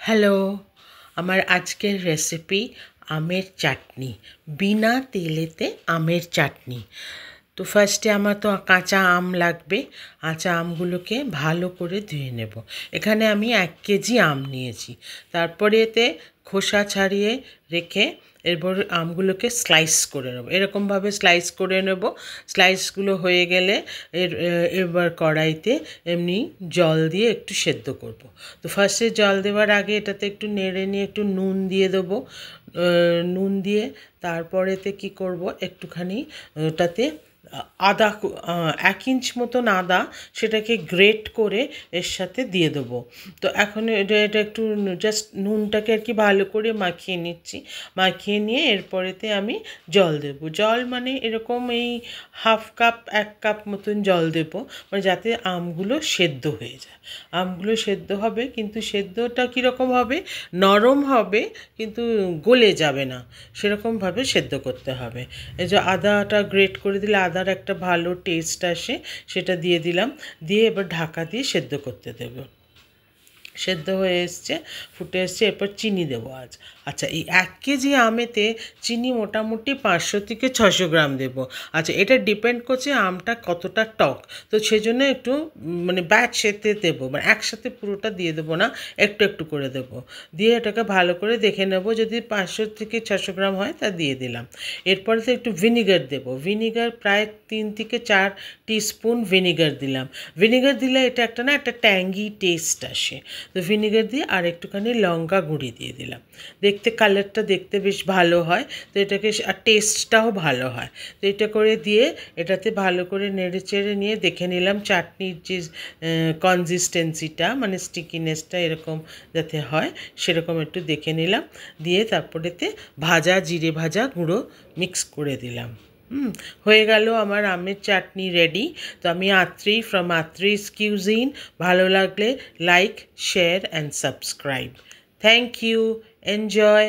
Hello, আমার আজকের recipe আমের চাটনি, বিনা তেলেতে আমের চাটনি। তো ফার্স্টে আমার তো কাঁচা আম লাগবে। কাঁচা আমগুলোকে ভালো করে ধুয়ে নেব। এখানে আমি 1 কেজি আম নিয়েছি। তারপরে এতে খোসা ছাড়িয়ে রেখে এরপর আমগুলোকে স্লাইস করে নেব। এরকমভাবে স্লাইস করে নেব। স্লাইসগুলো হয়ে গেলে এবার কড়াইতে এমনি জল দিয়ে একটু সেদ্ধ করব। তো ফার্স্টে জল দেওয়ার আগে এটাতে একটু নেড়ে নিয়ে একটু নুন দিয়ে দেবো। নুন দিয়ে তারপরেতে কি করব, একটুখানি ওটাতে আদা 1 ইঞ্চ মতন আদা, সেটাকে গ্রেট করে এর সাথে দিয়ে দেবো। তো এখন এটা একটু জাস্ট নুনটাকে আর কি ভালো করে মাখিয়ে নিচ্ছি। মাখিয়ে নিয়ে এরপরেতে আমি জল দেবো। জল মানে এরকম এই 1/2 কাপ 1 কাপ মতন জল দেবো, মানে যাতে আমগুলো সেদ্ধ হয়ে যায়। আমগুলো সেদ্ধ হবে, কিন্তু সেদ্ধটা কীরকম হবে, নরম হবে কিন্তু গলে যাবে না, সেরকমভাবে সেদ্ধ করতে হবে। এই যে আদাটা গ্রেট করে দিলে আদার একটা ভালো টেস্ট আসে, সেটা দিয়ে দিলাম। দিয়ে এবার ঢাকা দিয়ে সেদ্ধ করতে দেব। সেদ্ধ হয়ে এসছে, ফুটে এসছে, এরপর চিনি দেবো আজ। আচ্ছা, এই 1 কেজি আমেতে চিনি মোটামুটি 500 থেকে 600 গ্রাম দেবো। আচ্ছা, এটা ডিপেন্ড করছে আমটা কতটা টক। তো সেজন্য একটু মানে ব্যাচেতে দেবো, মানে একসাথে পুরোটা দিয়ে দেবো না, একটু একটু করে দেবো। দিয়ে এটাকে ভালো করে দেখে নেব, যদি 500 থেকে 600 গ্রাম হয় তা দিয়ে দিলাম। এরপরে তো একটু ভিনিগার দেবো। ভিনিগার প্রায় 3 থেকে 4 টিস্পুন ভিনিগার দিলাম। ভিনিগার দিলে এটা একটা ট্যাঙ্গি টেস্ট আসে। তো ভিনিগার দিয়ে আর একটুখানি লঙ্কা গুঁড়ি দিয়ে দিলাম। দেখতে কালারটা দেখতে বেশ ভালো হয়, তো এটাকে আর টেস্টটাও ভালো হয়। তো এটা করে দিয়ে এটাতে ভালো করে নেড়ে চেড়ে নিয়ে দেখে নিলাম চাটনির যে কনসিস্টেন্সিটা, মানে স্টিকিনেসটা এরকম যাতে হয় সেরকম একটু দেখে নিলাম। দিয়ে তারপরেতে ভাজা জিরে ভাজা গুঁড়ো মিক্স করে দিলাম। হয়ে গেল আমার আমের চাটনি রেডি। তো আমি আত্রি ফ্রম আত্রিস কিউজিন। ভালো লাগলে like, share and subscribe. Thank you. Enjoy.